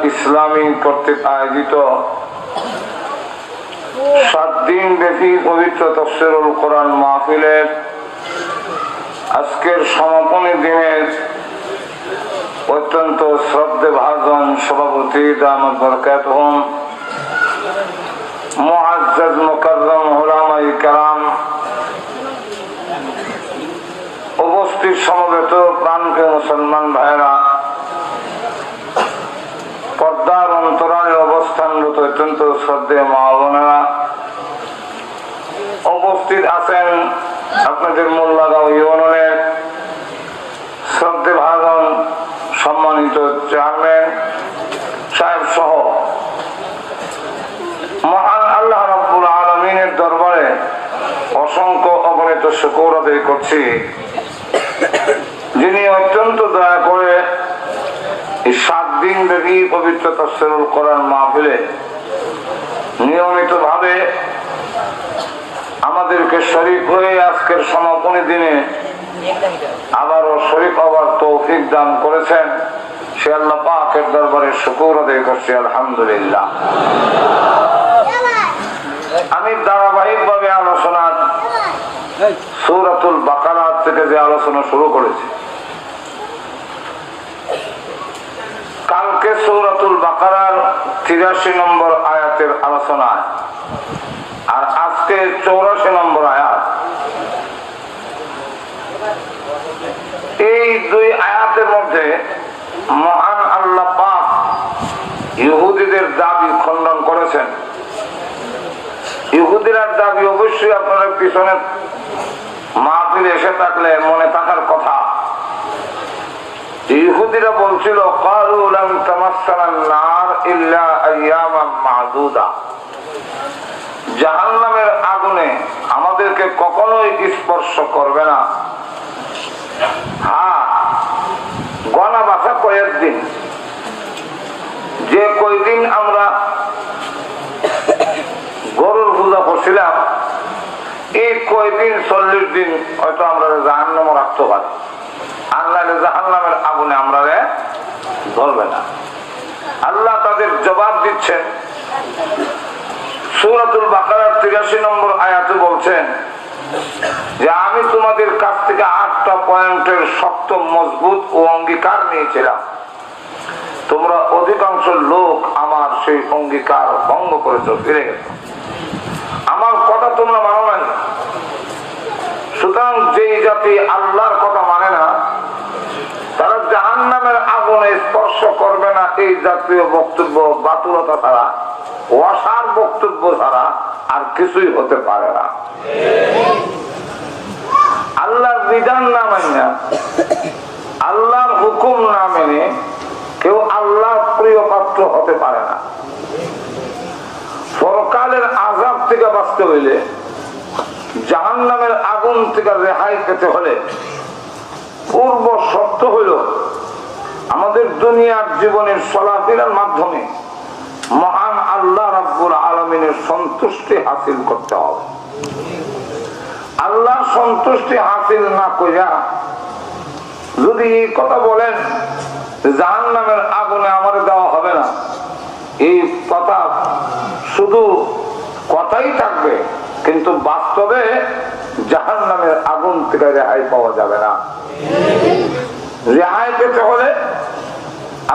ইসলামী কর্তৃক আয়োজিত 7 দিন ব্যাপী পবিত্র তাফসীরুল কোরআন মাহফিলের আজকের সমাপনী দিনের অত্যন্ত শ্রদ্ধেভাজন সভাপতি দামাত বরকাতুহুম মুআজ্জাজ মুকাররম উলামায়ে কেরাম, উপস্থিত সমবেত প্রাণপ্রিয় মুসলমান ভাইরা, পর্দার অন্তরালে অবস্থানরত অত্যন্ত শ্রদ্ধেয় মা বোনেরা, উপস্থিত আছেন আপনাদের মোল্লাগাঁও ইউনিয়নের শ্রদ্ধেভাজন সম্মানিত চেয়ারম্যান সাহেব সহ মহান আল্লাহ রাব্বুল আলামিনের দরবারে অসংখ্য অগণিত শুকর আদায় করছি, যিনি অত্যন্ত দয়া করে এই 7 দিন ব্যাপী পবিত্র তাফসীরুল কোরআন মাহফিলে নিয়মিত ভাবে আমাদেরকে শরীক হয়ে আজকের সমাপনী দিনে আবারও শরীক হওয়ার তৌফিক দান করেছেন। সে আল্লাহ পাকের দরবারে শুকর আদায় করছি, আলহামদুলিল্লাহ। আমি ধারাবাহিক ভাবে আলোচনা সূরাতুল বাকারা থেকে যে আলোচনা শুরু করেছি, কালকে সূরাতুল বাকারার 83 নম্বর আয়াতের আলোচনা, আর আজকে 84 নম্বর আয়াত। এই দুই আয়াতের মধ্যে মহান আল্লাহ পাক ইহুদিদের দাবি খণ্ডন করেছেন। ইহুদিরা দাবি অবশ্যই আপনারা পিছনে মাহফিলে এসে থাকলে মনে থাকার কথা। ইহুদিরা বলছিল ক্বালু লান তামাসসানান নার ইল্লা আইয়ামান মা'দুদা, জাহান্নামের আগুনে আমাদেরকে কখনোই স্পর্শ করবে না, হ্যাঁ গনা বাঁচা কয়েকদিন। যে কয়দিন আমরা গরুর পূজা করছিলাম, এই কয়দিন 40 দিন হয়তো আমরা জাহান্নামে রাখতে পারি, আল্লাহ জাহান্নামের আগুনে আমরা ধরবে না। আল্লাহ তাদের জবাব দিচ্ছেন। সূরাতুল বাকারার 83 নম্বর আয়াতে বলছেন যে আমি তোমাদের কাছ থেকে 8টা পয়েন্টের শক্ত মজবুত ও অঙ্গীকার নিয়েছিলাম, তোমরা অধিকাংশ লোক আমার সেই অঙ্গীকার ভঙ্গ করেছো, ফিরে গেছো, আমার কথা তোমরা মানো নাই। সুতরাং যেই জাতি আল্লাহর কথা মানে না, তারা জাহান্নামের আগুনে স্পর্শ করবে না, এই জাতীয় বক্তব্য বাতুলতা ছাড়া, ওয়াসার বক্তব্য ছাড়া আর কিছুই হতে পারে না। আল্লাহর বিধান না মাইনা, আল্লাহর হুকুম না মেনে কেউ আল্লাহর প্রিয় পাত্র হতে পারে না। পরকালের আযাব থেকে বাঁচতে হইলে, জাহান্নামের আগুন থেকে রেহাই পেতে হলে পূর্ব শর্ত হইল আমাদের দুনিয়ার জীবনের চলাফেরার মাধ্যমে মহান আল্লাহ রাব্বুল আলামিনের সন্তুষ্টি হাসিল করতে হবে। আল্লাহর সন্তুষ্টি হাসিল না কইরা যদি এই কথা বলেন জাহান্নামের আগুনে আমার দেওয়া হবে না, এই কথা শুধু কথাই থাকবে, কিন্তু বাস্তবে জাহান্নামের আগুন থেকে রেহাই পাওয়া যাবে না। রেহাই পেতে হলে,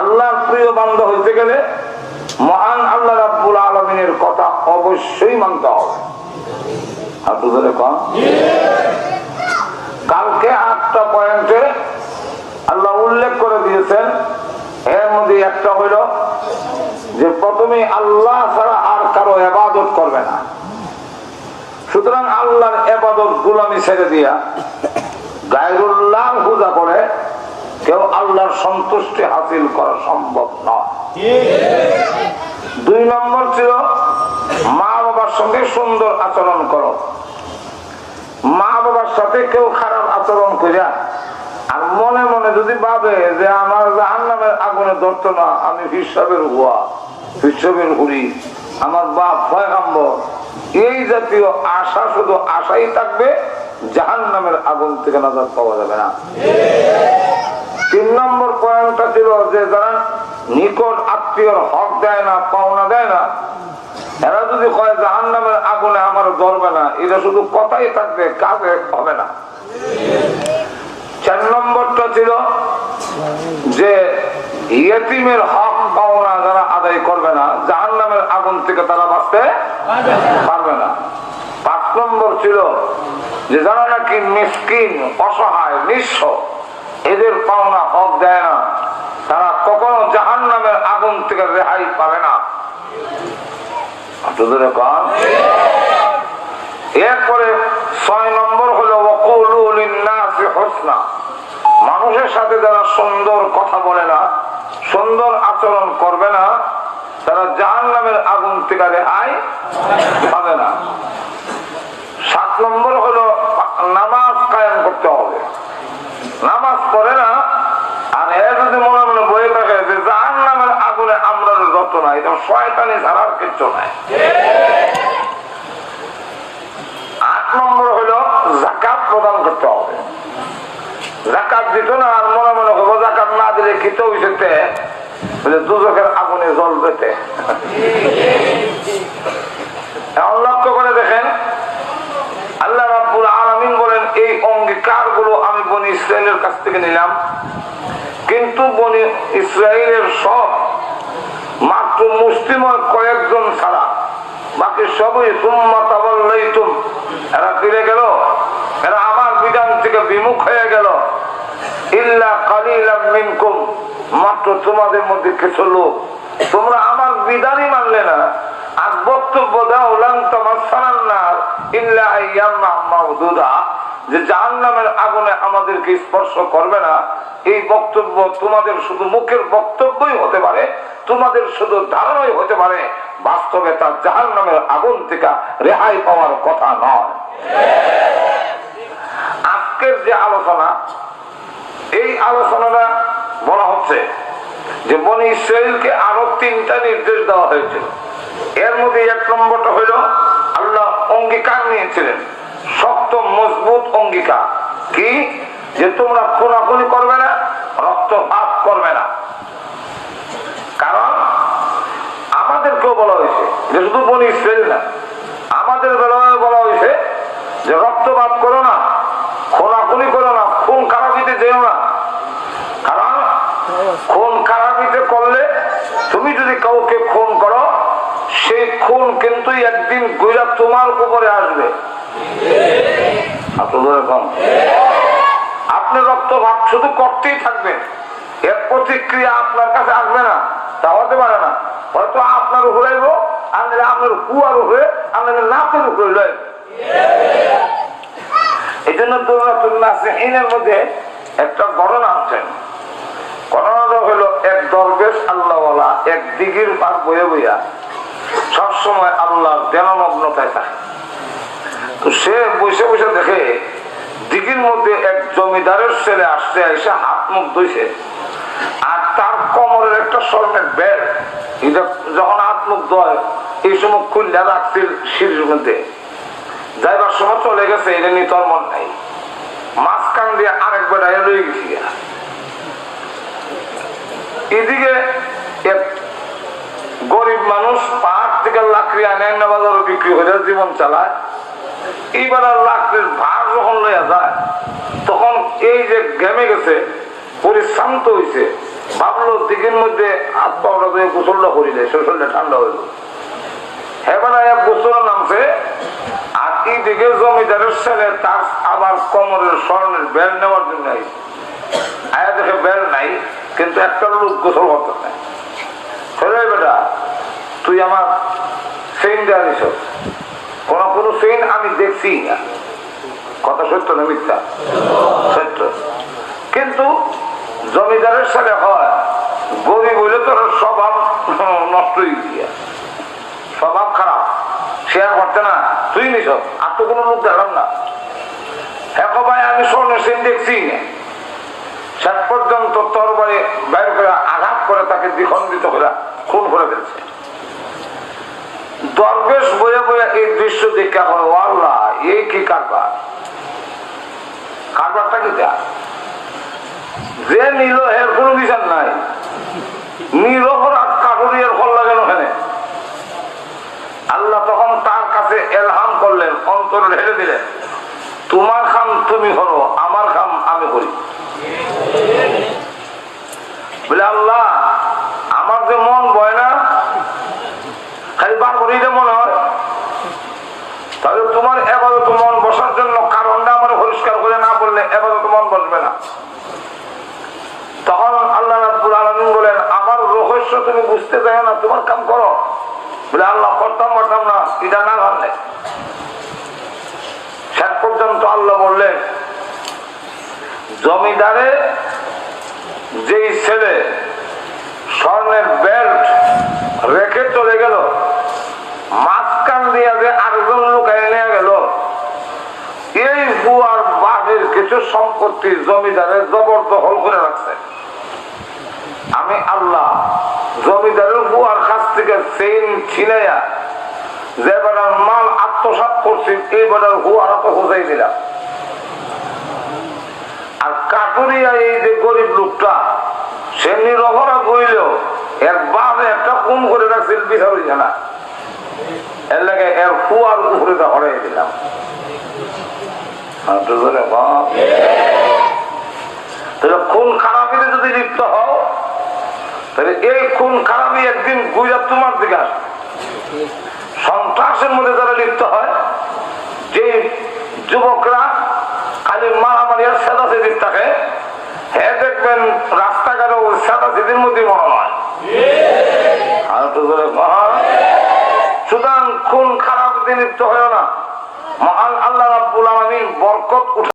আল্লাহর প্রিয় বান্দা হইতে গেলে মহান আল্লাহ রাব্বুল আলামিনের কথা অবশ্যই মানতে হবে। আপনাদের কম কালকে 8টা পয়েন্টে আল্লাহ উল্লেখ করে দিয়েছেন। এর মধ্যে একটা হইল যে প্রথমে আল্লাহ ছাড়া আর কারো ইবাদত করবে না। সুতরাং আল্লাহর ইবাদত গোলামি ছেড়ে দিয়া গায়রুল্লাহ পূজা করে কেউ আল্লাহর সন্তুষ্টি হাসিল করা সম্ভব নয়। 2 নম্বর ছিল মা বাবার সঙ্গে সুন্দর আচরণ করো। মা বাবার সাথে কেউ খারাপ আচরণ করিয়া আর মনে মনে যদি ভাবে যে আমার জাহান্নামের আগুনে ধরতো না, আমি হিসাবের হুয়া, হিসাবের হুরি, আমার বাপ পয়গম্বর, এই জাতীয় আশা শুধু আশাই থাকবে, জাহান্নামের আগুন থেকে নাজাত পাওয়া যাবে না। 3 নম্বর পয়েন্টটা ছিল যে যারা নিকট আত্মীয়র হক দেয় না, পাওনা দেয় না, এরা যদি কয় জাহান্নামের আগুনে আমার ধরবে না, এটা শুধু কথাই থাকবে, কাজে হবে না। 4 নম্বরটা ছিল যে ইয়েতিমের হক পাওনা যারা আদায় করবে না, জাহান্নামের আগুন থেকে তারা বাঁচতে পারবে না। 5 নম্বর ছিল যে যারা নাকি মিসকিন, অসহায়, নিঃস্ব, এদের পাওনা হক দেয় না, তারা কখনো জাহান্নামের আগুন থেকে রেহাই পাবে না। এরপরে 6 নম্বর হলো ওয়াকুলু লিন-নাসি হুসনা, মানুষের সাথে যারা সুন্দর কথা বলে না, সুন্দর আচরণ করবে না, তারা জাহান্নামের আগুন থেকে রেহাই পাবে না। 7 নম্বর হলো নামাজ কায়েম করতে হবে। নামাজ পড়ে না আর এ যদি মনে মনে বয়ে থাকে যে শয়তানি ছাড়ার কিছু নাই। 8 নম্বর হলো যাকাত প্রদান করতে হবে। যাকাত দিত না আর মনে মনে করবো যাকাত না দিলে কি তো হইতে দুজকের আগুনে জল পেতে। লক্ষ্য করে দেখেন আল্লাহ রাব্বুল আলামিন বলেন এই অঙ্গীকার গুলো আমি বনি ইসরাইলের কাছ থেকে নিলাম, কিন্তু বনি ইসরাইলের সব মাত্র মুসলিমের কয়েকজন ছাড়া বাকি সবই সুম্মা তাওয়াল্লাইতুম, এরা ফিরে গেল, এরা আমার বিধান থেকে বিমুখ হয়ে গেল। ইল্লা কালিলাম মিনকুম, মাত্র তোমাদের মধ্যে কিছু লোক তোমরা আমার বিধানই মানলে না, আর বক্তব্য দাও লান তামাসসানান নার ইল্লা আইয়ামা মাউদুদা, যে জাহান্নামের আগুনে আমাদেরকে স্পর্শ করবে না। এই বক্তব্য তোমাদের শুধু মুখের বক্তব্যই হতে পারে, তোমাদের শুধু ধারণাই হতে পারে, বাস্তবে তার জাহান্নামের আগুন থেকে রেহাই পাওয়ার কথা নয়। আজকের যে আলোচনা, এই আলোচনাটা বলা হচ্ছে যে বনি ইসরাইলকে আরো 3টা নির্দেশ দেওয়া হয়েছিল। এর মধ্যে 1 নম্বরটা হইল আল্লাহ অঙ্গীকার নিয়েছিলেন, শক্ত মজবুত অঙ্গীকার, কি যে তোমরা খুনাখুনি করবে না, রক্তপাত করবে না। কারণ আমাদেরকেও বলা হয়েছে যে শুধু বনি ইসরাইল না, আমাদের বেলায় বলা হয়েছে যে রক্তপাত করো না, খুনাখুনি করো না, খুন খারাপিতে যেও না। কারণ খুন খারাপিতে করলে তুমি যদি কাউকে খুন করো, সেই খুন কিন্তু একদিন গইরা তোমার উপরে আসবে। আপনি রক্তপাত শুধু করতেই থাকবেন, এর প্রতিক্রিয়া আপনার কাছে আসবে না, তা হতে পারে না। হয়তো আপনার উপরে আনলে আপনার হুয়ার উপরে আনলে নাচের উপরে লয়। এই জন্য এর মধ্যে একটা ঘটনা আছেন। ঘটনাটা হলো এক দরবেশ আল্লাহওয়ালা এক দিঘির পার বয়ে বইয়া সবসময় আল্লাহর ধ্যানমগ্নতায় থাকে। তো সে বসে বসে দেখে দিঘির মধ্যে এক জমিদারের ছেলে আসছে, এসে হাত মুখ ধুইছে, আর তার কোমরের একটা স্বর্ণের বেল, যখন হাত মুখ ধোয় এই সময় খুললে রাখছিল সিঁড়ির মধ্যে, যাইবার সময় চলে গেছে, এটা নিয়ে তোর মন নাই। মাঝখান দিয়ে আরেকবার লয়ে গেছি। এদিকে এক গরিব মানুষ পাহাড় থেকে লাকড়ি আনে বাজারে বিক্রি করে জীবন চালায়। এইবার লাকড়ির ভার যখন লইয়া যায়, তখন এই যে ঘেমে গেছে, পরিশ্রান্ত হয়েছে, ভাবলো দিকের মধ্যে হাত পাওয়া দিয়ে গোসলটা করি দেয়, শরীরটা ঠান্ডা হইল। এবার এক গোসল নামছে, আর এই দিকে জমিদারের ছেলে তার আবার কোমরের স্বর্ণের বেল নেওয়ার জন্য আয়া দেখে বেল নাই, কিন্তু একটা লোক গোসল করতে নাই। বেটা তুই আমার চেইন দেওয়া দিস, কোন চেইন আমি দেখছি না। কথা সত্য না মিথ্যা? সত্য। কিন্তু জমিদারের সাথে হয় গরিব হইলে তোর স্বভাব নষ্ট হয়ে গিয়া, স্বভাব খারাপ, শেয়ার করতে না, তুই নিস, আর তো কোনো লোক দেখলাম না। হ্যাঁ ভাই আমি স্বর্ণের চেইন দেখছি না। শেষ পর্যন্ত তরবারি বাইর করে আঘাত করে তাকে দ্বিখণ্ডিত করে খুন করে ফেলছে। দরবেশ বয়ে বয়ে এই দৃশ্য দেখে হয়, আল্লাহ এই কি কারবার, কারবারটা কি? যে নিল এর কোনো বিচার নাই, নিরপরাধ কাঠুরিয়ার ফল লাগানো ওখানে। আল্লাহ তখন তার কাছে এলহাম করলেন, অন্তর ঢেলে দিলেন, তোমার কাম তুমি করো, আমার কাম আমি করি। বলে আল্লাহ আমার যে মন বয় না, খালি বার করেই মনে হয়, তাহলে তোমার এবাদত মন বসার জন্য কারণটা আমার পরিষ্কার করে না বললে এবাদত মন বসবে না। তখন আল্লাহ রাব্বুল আলামিন বলেন, আমার রহস্য তুমি বুঝতে চাও না, তোমার কাম করো। বলে আল্লাহ করতাম পারতাম না, এটা না ভাবলে। শেষ পর্যন্ত আল্লাহ বললেন, জমিদারে যেই ছেলে স্বর্ণের বেল্ট রেখে চলে গেল, মাঝখান দিয়ে যে আরেকজন লুকাই নিয়ে গেল, এই বুয়ার বাঘের কিছু সম্পত্তি জমিদারের জবরদখল করে রাখছে। আমি আল্লাহ জমিদারের বুয়ার কাছ থেকে চেইন ছিনাইয়া যে বেটার মাল আত্মসাৎ করছি এই বেটার হুয়ারা তো হোজাই দিলাম। আর কাটুরিয়া এই যে গরিব লোকটা সে নিরহরা কইল এর বাপে একটা কম করে রাখছিল বিচার হইছে না, এর লাগে এর হুয়ার উপরে হরাই দিলাম। খুন খারাপিতে যদি লিপ্ত হও তাহলে এই খুন খারাপি একদিন গুইরা তোমার দিকে আসবে। সন্ত্রাসের মধ্যে যারা লিপ্ত হয়, যে যুবকরা খালি মারামারি আর সেদাসেদির থাকে, হ্যাঁ দেখবেন রাস্তাঘাটে ওই সেদাসেদির মধ্যে মনে হয়। সুতরাং খুন খারাপিতে লিপ্ত হয় না। মহান আল্লাহ রাব্বুল আলামিন বরকত উঠে